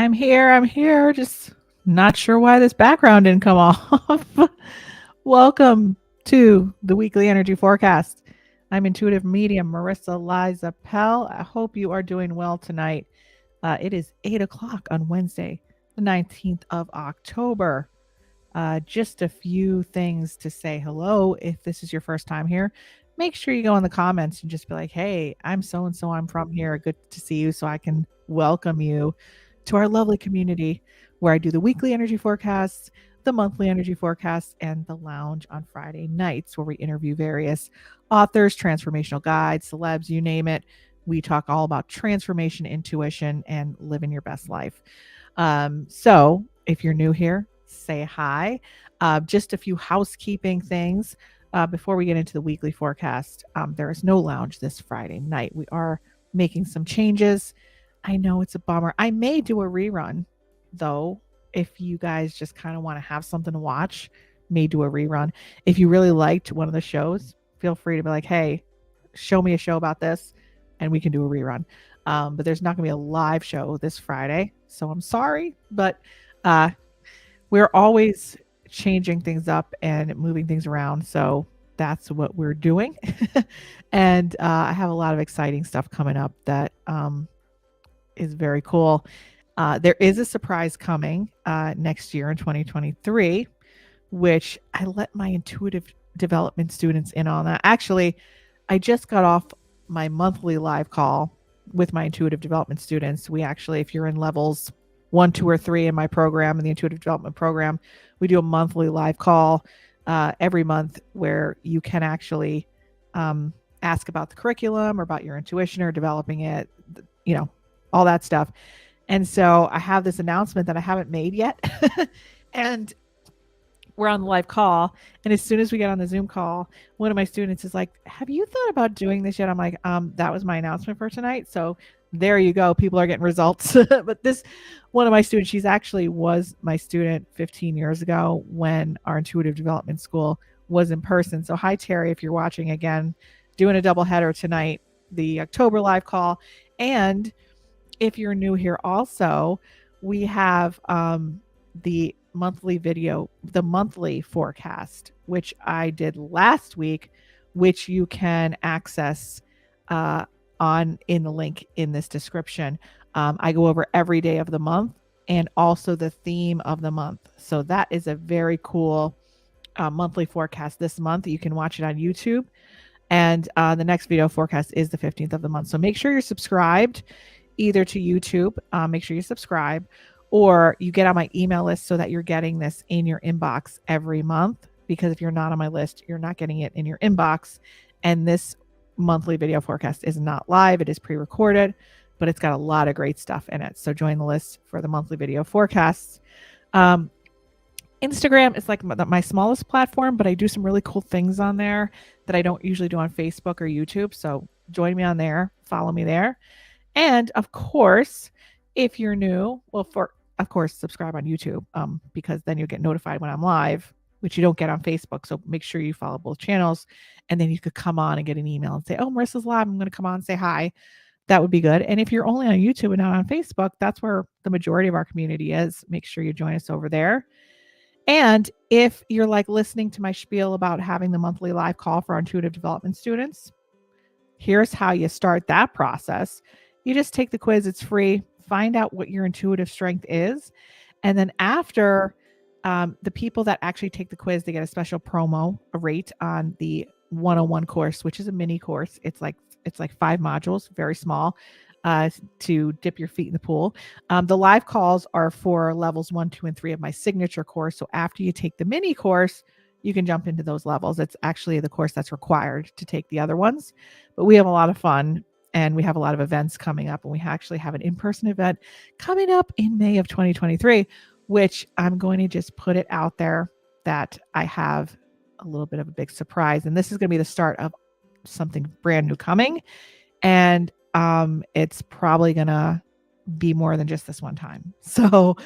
I'm here. I'm here. Just not sure why this background didn't come off. Welcome to the weekly energy forecast. I'm intuitive medium Marisa Liza Pell. I hope you are doing well tonight. It is 8 o'clock on Wednesday, the 19th of October. Just a few things to say hello. If this is your first time here, make sure you go in the comments and just be like, hey, I'm so and so, I'm from here. Good to see you. So I can welcome you to our lovely community where I do the weekly energy forecasts, the monthly energy forecasts, and the lounge on Friday nights where we interview various authors, transformational guides, celebs, you name it. We talk all about transformation, intuition, and living your best life. So if you're new here, say hi. Just a few housekeeping things before we get into the weekly forecast. There is no lounge this Friday night. We are making some changes. I know it's a bummer. I may do a rerun though. If you guys just kind of want to have something to watch, may do a rerun. If you really liked one of the shows, feel free to be like, hey, show me a show about this and we can do a rerun. But there's not going to be a live show this Friday. So I'm sorry, but we're always changing things up and moving things around. So that's what we're doing. And I have a lot of exciting stuff coming up that is very cool. There is a surprise coming next year in 2023, which I let my intuitive development students in on that. Actually, I just got off my monthly live call with my intuitive development students. We actually, if you're in levels 1, 2, or 3 in my program, in the intuitive development program, we do a monthly live call every month where you can actually ask about the curriculum or about your intuition or developing it, all that stuff. And so I have this announcement that I haven't made yet. And we're on the live call. And as soon as we get on the Zoom call, one of my students is like, have you thought about doing this yet? I'm like, that was my announcement for tonight. So there you go. People are getting results. But this one of my students, she's actually was my student 15 years ago when our intuitive development school was in person. So hi, Terry, if you're watching again, doing a double header tonight, the October live call. And if you're new here also, we have the monthly video, the monthly forecast, which I did last week, which you can access in the link in this description. I go over every day of the month and also the theme of the month. So that is a very cool monthly forecast this month. You can watch it on YouTube. And the next video forecast is the 15th of the month. So make sure you're subscribed either to YouTube. Make sure you subscribe, or you get on my email list so that you're getting this in your inbox every month. Because if you're not on my list, you're not getting it in your inbox. And this monthly video forecast is not live. It is pre-recorded, but it's got a lot of great stuff in it. So join the list for the monthly video forecasts. Instagram is like my smallest platform, but I do some really cool things on there that I don't usually do on Facebook or YouTube. So join me on there, follow me there. And of course, if you're new, of course, subscribe on YouTube because then you'll get notified when I'm live, which you don't get on Facebook. So make sure you follow both channels. And then you could come on and get an email and say, oh, Marissa's live. I'm going to come on and say hi. That would be good. And if you're only on YouTube and not on Facebook, that's where the majority of our community is. Make sure you join us over there. And if you're like listening to my spiel about having the monthly live call for our intuitive development students, here's how you start that process. You just take the quiz. It's free. Find out what your intuitive strength is. And then after the people that actually take the quiz, they get a special promo, a rate on the 101 course, which is a mini course. It's like 5 modules, very small, to dip your feet in the pool. The live calls are for levels 1, 2, and 3 of my signature course. So after you take the mini course, you can jump into those levels. It's actually the course that's required to take the other ones. But we have a lot of fun. And we have a lot of events coming up, and we actually have an in-person event coming up in May of 2023, which I'm going to just put it out there that I have a little bit of a big surprise. And this is going to be the start of something brand new coming. And it's probably going to be more than just this one time. So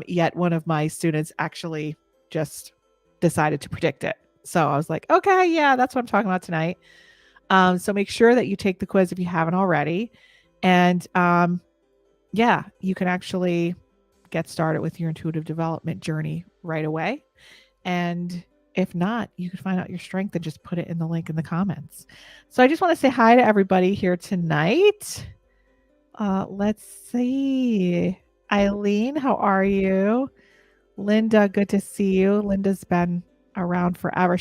yet one of my students actually just decided to predict it. So I was like, okay, yeah, that's what I'm talking about tonight. So make sure that you take the quiz if you haven't already. And yeah, you can actually get started with your intuitive development journey right away. And if not, you can find out your strength and just put it in the link in the comments. So I just want to say hi to everybody here tonight. Let's see. Eileen, how are you? Linda, good to see you. Linda's been around forever.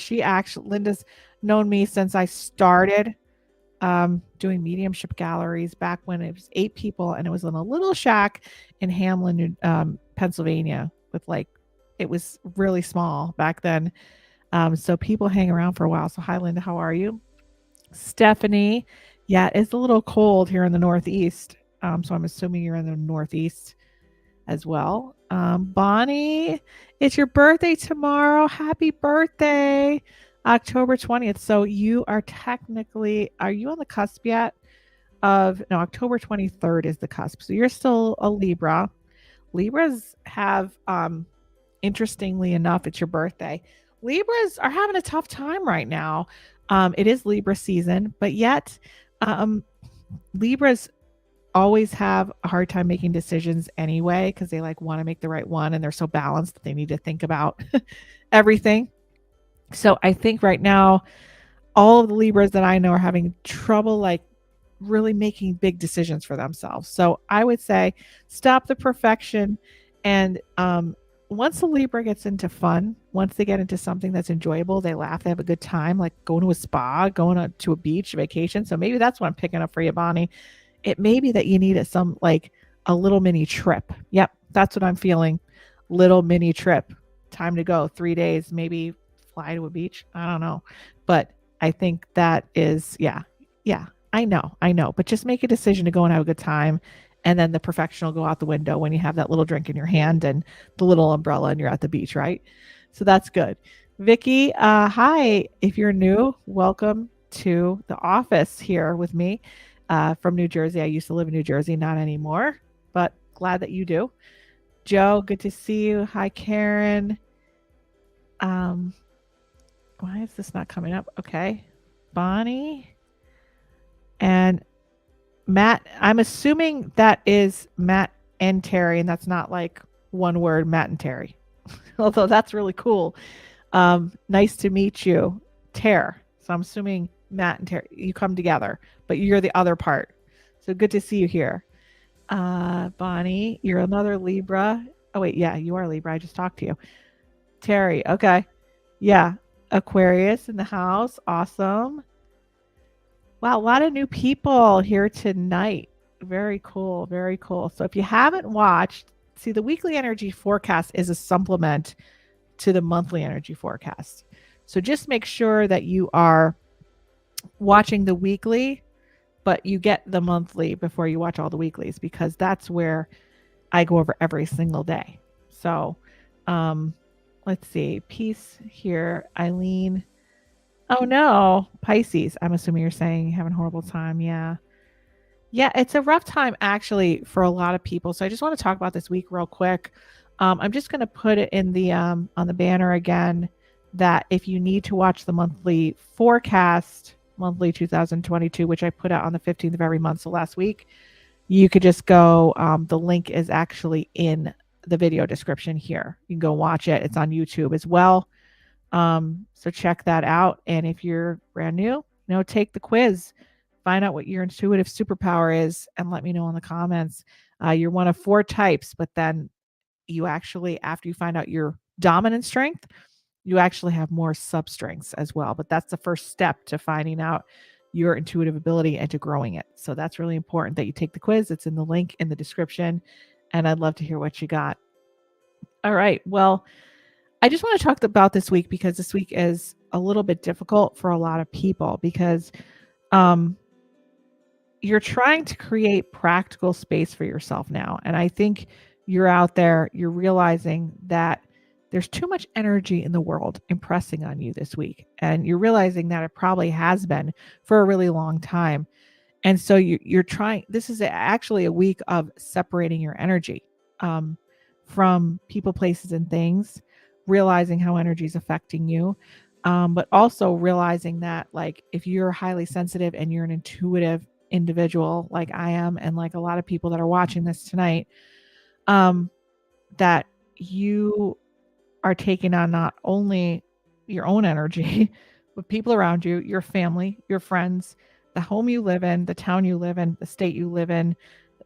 Linda's known me since I started doing mediumship galleries back when it was 8 people and it was in a little shack in Hamlin, Pennsylvania it was really small back then. So people hang around for a while. So hi, Linda, how are you? Stephanie, yeah, it's a little cold here in the Northeast. So I'm assuming you're in the Northeast as well. Bonnie, it's your birthday tomorrow. Happy birthday, October 20th. So you are are you on the cusp yet? No, October 23rd is the cusp. So you're still a Libra. Libras have, interestingly enough, it's your birthday. Libras are having a tough time right now. It is Libra season, but yet Libras always have a hard time making decisions anyway because they want to make the right one and they're so balanced that they need to think about everything. So I think right now all of the Libras that I know are having trouble really making big decisions for themselves. So I would say stop the perfection. And once the Libra gets into fun, once they get into something that's enjoyable, they laugh, they have a good time, like going to a spa, going to a beach vacation. So maybe that's what I'm picking up for you, Bonnie. It may be that you need a little mini trip. Yep, that's what I'm feeling. Little mini trip. Time to go. 3 days, maybe fly to a beach. I don't know. But I think that is, yeah, I know. But just make a decision to go and have a good time. And then the perfection will go out the window when you have that little drink in your hand and the little umbrella and you're at the beach, right? So that's good. Vicky, hi. If you're new, welcome to the office here with me. From New Jersey. I used to live in New Jersey, not anymore, but glad that you do. Joe, good to see you. Hi, Karen. Why is this not coming up? Okay. Bonnie and Matt. I'm assuming that is Matt and Terry, and that's not one word, Matt and Terry. Although that's really cool. Nice to meet you, Ter. So I'm assuming Matt and Terry, you come together, but you're the other part. So good to see you here. Bonnie, you're another Libra. Oh wait, yeah, you are Libra. I just talked to you. Terry, okay. Yeah, Aquarius in the house. Awesome. Wow, a lot of new people here tonight. Very cool, very cool. So if you haven't watched, see, the weekly energy forecast is a supplement to the monthly energy forecast. So just make sure that you are watching the weekly, but you get the monthly before you watch all the weeklies, because that's where I go over every single day. So let's see. Peace here. Eileen. Oh no. Pisces. I'm assuming you're saying you're having a horrible time. Yeah. Yeah, it's a rough time actually for a lot of people. So I just want to talk about this week real quick. I'm just going to put it in the on the banner again, that if you need to watch the monthly forecast, monthly 2022, which I put out on the 15th of every month, so last week, you could just go, the link is actually in the video description here. You can go watch it. It's on YouTube as well. So check that out. And if you're brand new, take the quiz, find out what your intuitive superpower is, and let me know in the comments. You're one of 4 types, but then you actually, after you find out your dominant strength, you actually have more sub strengths as well. But that's the first step to finding out your intuitive ability and to growing it. So that's really important that you take the quiz. It's in the link in the description. And I'd love to hear what you got. All right. Well, I just want to talk about this week because this week is a little bit difficult for a lot of people because you're trying to create practical space for yourself now. And I think you're out there, you're realizing that there's too much energy in the world impressing on you this week. And you're realizing that it probably has been for a really long time. And so you're trying, this is actually a week of separating your energy from people, places, and things, realizing how energy is affecting you. But also realizing that if you're highly sensitive and you're an intuitive individual like I am, and like a lot of people that are watching this tonight, that you are taking on not only your own energy, but people around you, your family, your friends, the home you live in, the town you live in, the state you live in,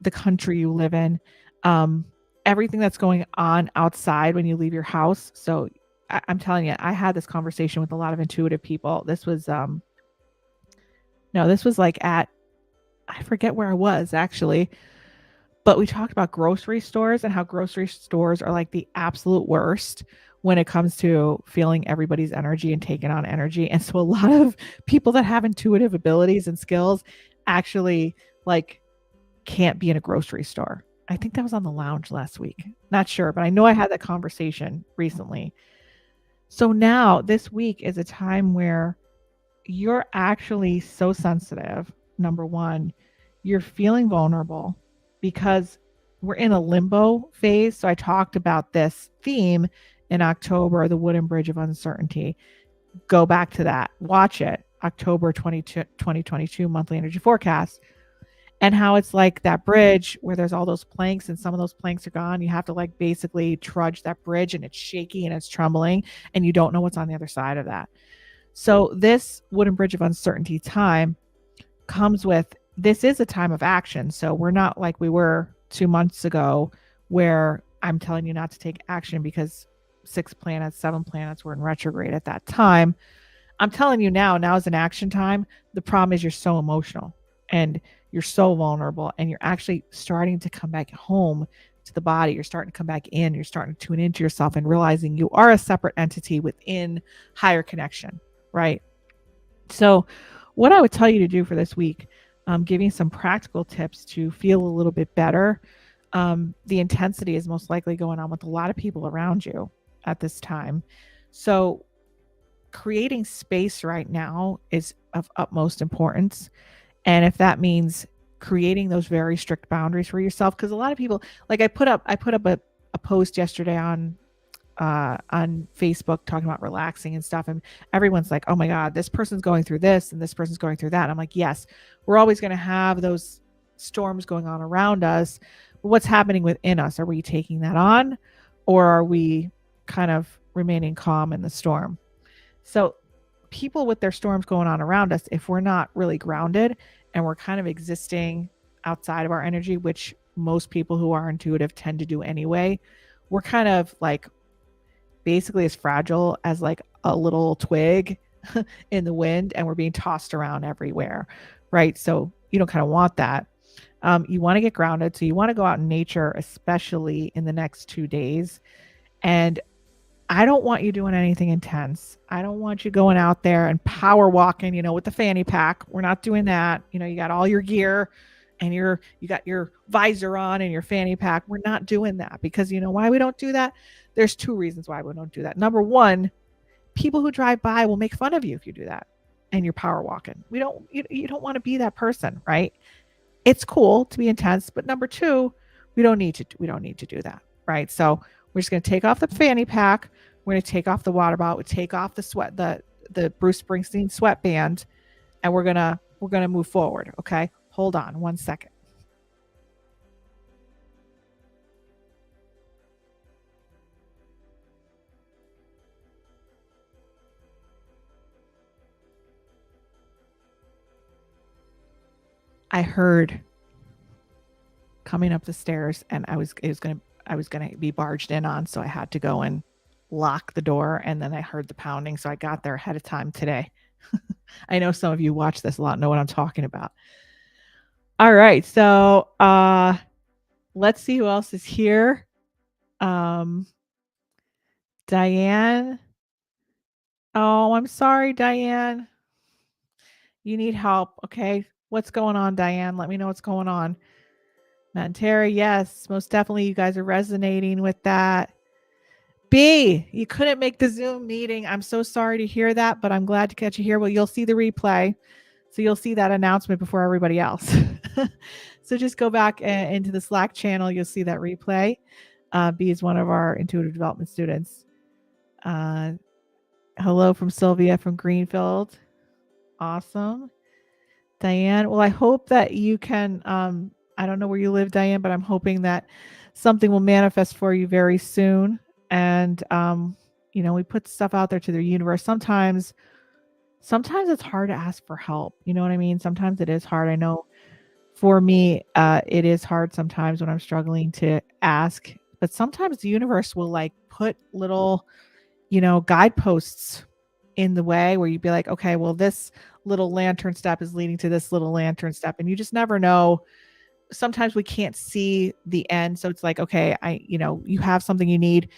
the country you live in, um, everything that's going on outside when you leave your house. So I'm telling you, I had this conversation with a lot of intuitive people. This was no, this was like at, I forget where I was actually, but we talked about grocery stores and how grocery stores are like the absolute worst when it comes to feeling everybody's energy and taking on energy. And so a lot of people that have intuitive abilities and skills actually like can't be in a grocery store. I think that was on the lounge last week. Not sure, but I know I had that conversation recently. So now this week is a time where you're actually so sensitive. Number one, you're feeling vulnerable because we're in a limbo phase. So I talked about this theme in October, the wooden bridge of uncertainty. Go back to that, watch it, October 2022 monthly energy forecast, and how it's like that bridge where there's all those planks and some of those planks are gone. You have to like basically trudge that bridge and it's shaky and it's trembling and you don't know what's on the other side of that. So this wooden bridge of uncertainty time comes with, this is a time of action. So we're not like we were 2 months ago where I'm telling you not to take action because 7 planets were in retrograde at that time. I'm telling you now is an action time. The problem is you're so emotional and you're so vulnerable and you're actually starting to come back home to the body. You're starting to come back in. You're starting to tune into yourself and realizing you are a separate entity within higher connection, right? So what I would tell you to do for this week, giving some practical tips to feel a little bit better. The intensity is most likely going on with a lot of people around you at this time. So creating space right now is of utmost importance. And if that means creating those very strict boundaries for yourself, because a lot of people, like I put up a post yesterday on Facebook talking about relaxing and stuff, and everyone's like, oh my god, this person's going through this and this person's going through that, and I'm like, yes, we're always going to have those storms going on around us, but what's happening within us? Are we taking that on, or are we kind of remaining calm in the storm? So people with their storms going on around us, if we're not really grounded and we're kind of existing outside of our energy, which most people who are intuitive tend to do anyway, we're kind of like basically as fragile as like a little twig in the wind, and we're being tossed around everywhere, right? So you don't kind of want that. You want to get grounded. So you want to go out in nature, especially in the next 2 days. And I don't want you doing anything intense. I don't want you going out there and power walking, with the fanny pack. We're not doing that. You got all your gear and you got your visor on and your fanny pack. We're not doing that because you know why we don't do that? There's 2 reasons why we don't do that. Number one, people who drive by will make fun of you if you do that and you're power walking. You don't want to be that person, right? It's cool to be intense, but number 2, we don't need to do that, right? So we're just going to take off the fanny pack. We're going to take off the water bottle. We take off the Bruce Springsteen sweatband, and we're gonna move forward. Okay, hold on 1 second. I heard coming up the stairs, and I was gonna be barged in on, so I had to go and lock the door, and then I heard the pounding, so I got there ahead of time today. I know some of you watch this a lot, know what I'm talking about. All right, so let's see who else is here. Diane. Oh, I'm sorry, Diane. You need help. Okay. What's going on, Diane? Let me know what's going on. Matt and Terry, yes, most definitely. You guys are resonating with that. B, you couldn't make the Zoom meeting. I'm so sorry to hear that, but I'm glad to catch you here. Well, you'll see the replay. So you'll see that announcement before everybody else. So just go back into the Slack channel. You'll see that replay. B is one of our intuitive development students. Hello from Sylvia from Greenfield. Awesome. Diane, well, I hope that you can, I don't know where you live, Diane, but I'm hoping that something will manifest for you very soon. And, we put stuff out there to the universe. Sometimes it's hard to ask for help. You know what I mean? Sometimes it is hard. I know for me, it is hard sometimes when I'm struggling to ask, but sometimes the universe will like put little, guideposts in the way where you'd be like, okay, well, this little lantern step is leading to this little lantern step. And you just never know. Sometimes we can't see the end. So it's like, okay, you have something you need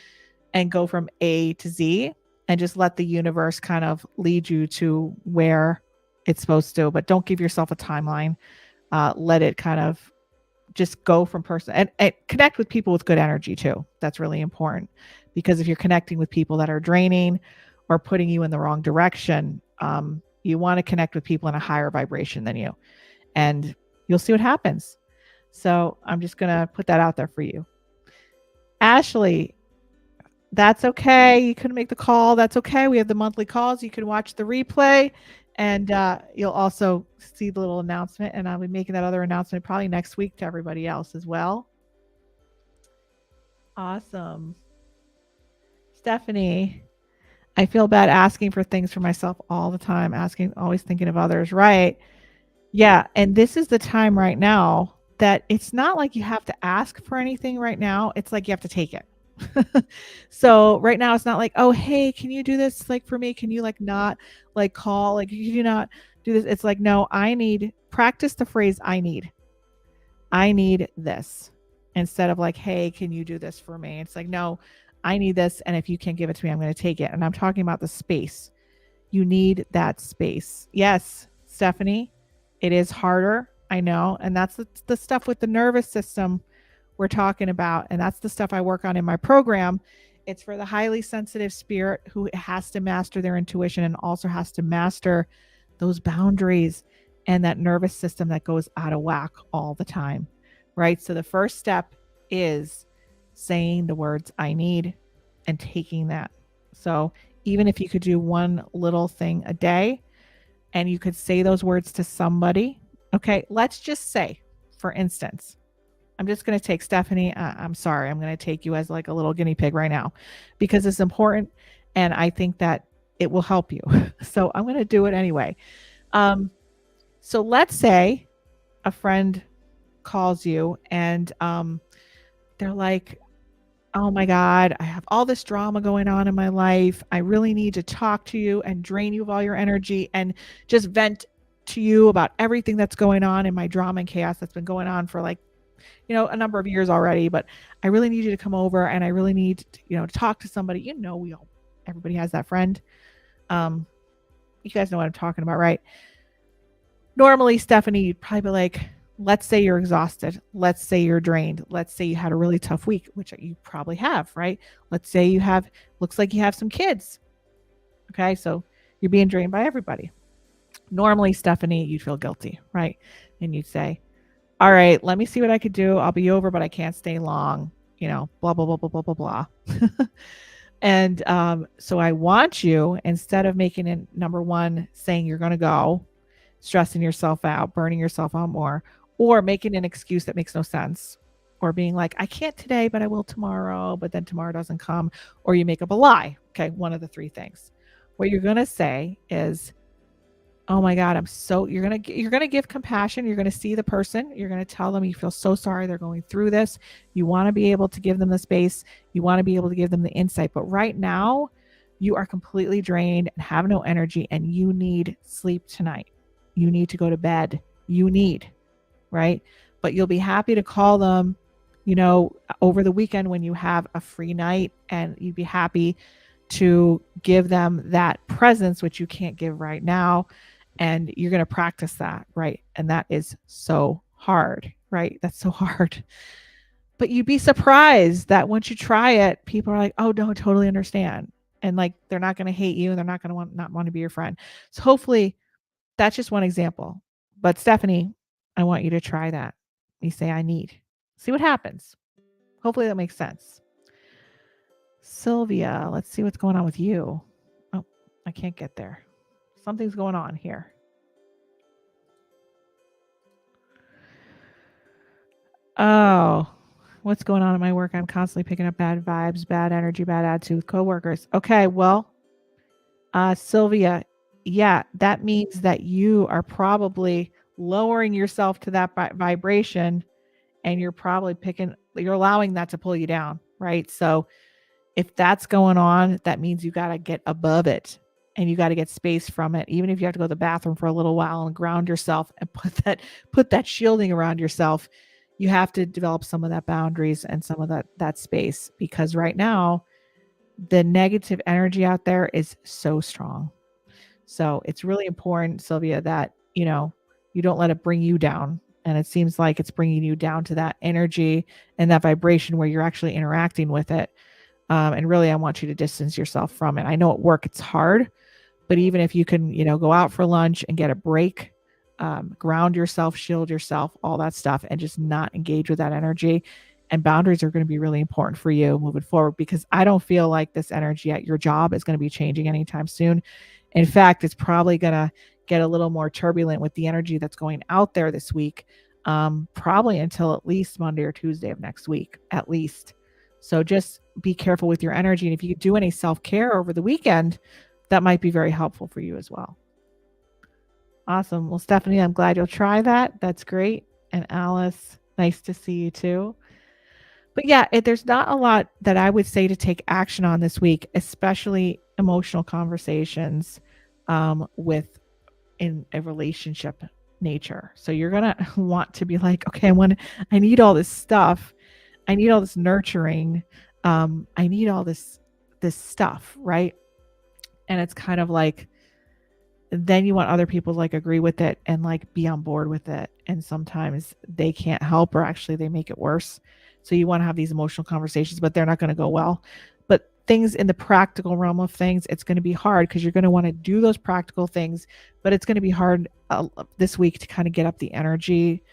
and go from A to Z and just let the universe kind of lead you to where it's supposed to, but don't give yourself a timeline. Let it kind of just go from person and connect with people with good energy too. That's really important because if you're connecting with people that are draining or putting you in the wrong direction, you want to connect with people in a higher vibration than you, and you'll see what happens. So I'm just going to put that out there for you. Ashley, that's okay. You couldn't make the call. That's okay. We have the monthly calls. You can watch the replay and you'll also see the little announcement. And I'll be making that other announcement probably next week to everybody else as well. Awesome. Stephanie, I feel bad asking for things for myself all the time, always thinking of others. Right. Yeah. And this is the time right now that it's not like you have to ask for anything right now. It's like you have to take it. So right now it's not like, oh, hey, can you do this like for me? Can you like not like call? Like you do not do this. It's like, no, practice the phrase I need this instead of like, hey, can you do this for me? It's like, no, I need this. And if you can't give it to me, I'm going to take it. And I'm talking about the space. You need that space. Yes, Stephanie, it is harder. I know. And that's the stuff with the nervous system we're talking about. And that's the stuff I work on in my program. It's for the highly sensitive spirit who has to master their intuition and also has to master those boundaries and that nervous system that goes out of whack all the time, right? So the first step is saying the words I need and taking that. So even if you could do one little thing a day and you could say those words to somebody, okay, let's just say, for instance, I'm just going to take Stephanie. I'm sorry. I'm going to take you as like a little guinea pig right now because it's important. And I think that it will help you. So I'm going to do it anyway. So let's say a friend calls you and they're like, oh my God, I have all this drama going on in my life. I really need to talk to you and drain you of all your energy and just vent to you about everything that's going on in my drama and chaos that's been going on for like, a number of years already, but I really need you to come over and I really need to talk to somebody. Everybody has that friend. You guys know what I'm talking about, right? Normally, Stephanie, you'd probably be like, let's say you're exhausted. Let's say you're drained. Let's say you had a really tough week, which you probably have, right? Let's say looks like you have some kids. Okay. So you're being drained by everybody. Normally, Stephanie, you'd feel guilty, right? And you'd say, all right, let me see what I could do. I'll be over, but I can't stay long, blah, blah, blah, blah, blah, blah, blah. And so I want you, instead of making it number one, saying you're going to go, stressing yourself out, burning yourself out more, or making an excuse that makes no sense, or being like, I can't today, but I will tomorrow, but then tomorrow doesn't come, or you make up a lie. Okay, one of the three things. What you're going to say is, oh my God, you're going to give compassion. You're going to see the person. You're going to tell them you feel so sorry they're going through this. You want to be able to give them the space. You want to be able to give them the insight. But right now, you are completely drained and have no energy and you need sleep tonight. You need to go to bed. Right? But you'll be happy to call them, over the weekend when you have a free night, and you'd be happy to give them that presence, which you can't give right now. And you're going to practice that, right? And that is so hard, right? That's so hard. But you'd be surprised that once you try it, people are like, oh, no, totally understand. And like, they're not going to hate you and they're not going to not want to be your friend. So hopefully that's just one example. But Stephanie, I want you to try that. You say, I need. See what happens. Hopefully that makes sense. Sylvia, let's see what's going on with you. Oh, I can't get there. Something's going on here. Oh, What's going on in my work? I'm constantly picking up bad vibes, bad energy, bad attitude with coworkers. Okay, well, Sylvia, yeah, that means that you are probably lowering yourself to that vibration, and you're allowing that to pull you down, right? So if that's going on, that means you got to get above it and you got to get space from it. Even if you have to go to the bathroom for a little while and ground yourself and put that shielding around yourself, you have to develop some of that boundaries and some of that space, because right now the negative energy out there is so strong. So it's really important, Sylvia, that, you don't let it bring you down. And it seems like it's bringing you down to that energy and that vibration where you're actually interacting with it. And really, I want you to distance yourself from it. I know at work it's hard, but even if you can, go out for lunch and get a break, ground yourself, shield yourself, all that stuff, and just not engage with that energy. And boundaries are going to be really important for you moving forward, because I don't feel like this energy at your job is going to be changing anytime soon. In fact, it's probably going to get a little more turbulent with the energy that's going out there this week, probably until at least Monday or Tuesday of next week, at least. So just be careful with your energy. And if you could do any self-care over the weekend, that might be very helpful for you as well. Awesome. Well, Stephanie, I'm glad you'll try that. That's great. And Alice, nice to see you too. But yeah, there's not a lot that I would say to take action on this week, especially emotional conversations with in a relationship nature. So you're going to want to be like, okay, I need all this stuff. I need all this nurturing. I need all this stuff, right? And it's kind of like, then you want other people to like agree with it and like be on board with it. And sometimes they can't help, or actually they make it worse. So you want to have these emotional conversations, but they're not going to go well. But things in the practical realm of things, it's going to be hard because you're going to want to do those practical things, but it's going to be hard this week to kind of get up the energy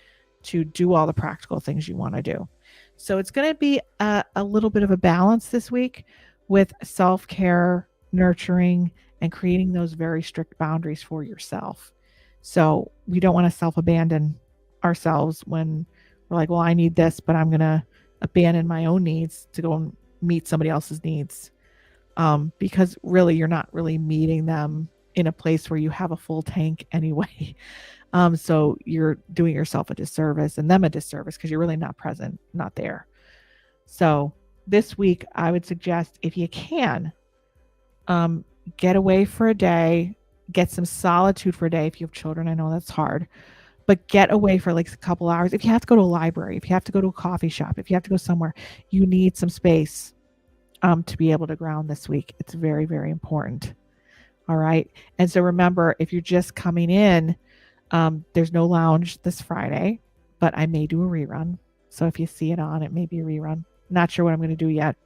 to do all the practical things you want to do. So it's going to be a little bit of a balance this week with self-care, nurturing, and creating those very strict boundaries for yourself. So we don't want to self-abandon ourselves when we're like, well, I need this, but I'm going to abandon my own needs to go and meet somebody else's needs. Because really, you're not really meeting them in a place where you have a full tank anyway. So you're doing yourself a disservice and them a disservice because you're really not present, not there. So this week, I would suggest, if you can, get away for a day, get some solitude for a day. If you have children, I know that's hard, but get away for like a couple hours. If you have to go to a library, if you have to go to a coffee shop, if you have to go somewhere, you need some space to be able to ground this week. It's very, very important. All right. And so remember, if you're just coming in, there's no lounge this Friday, but I may do a rerun. So if you see it on, it may be a rerun. Not sure what I'm going to do yet.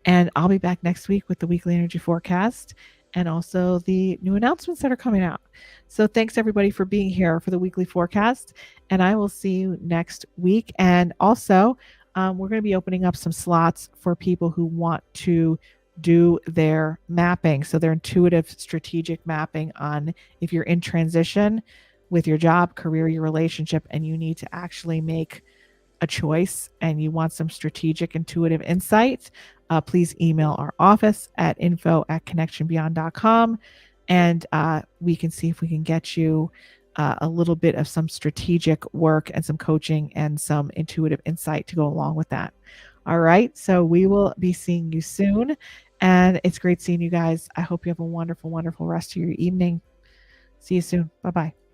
And I'll be back next week with the weekly energy forecast and also the new announcements that are coming out. So thanks everybody for being here for the weekly forecast. And I will see you next week. And also, we're going to be opening up some slots for people who want to do their mapping. So their intuitive strategic mapping on if you're in transition with your job, career, your relationship, and you need to actually make a choice and you want some strategic intuitive insight, please email our office at info@connectionbeyond.com, and we can see if we can get you a little bit of some strategic work and some coaching and some intuitive insight to go along with that. All right. So we will be seeing you soon. And it's great seeing you guys. I hope you have a wonderful, wonderful rest of your evening. See you soon. Bye-bye.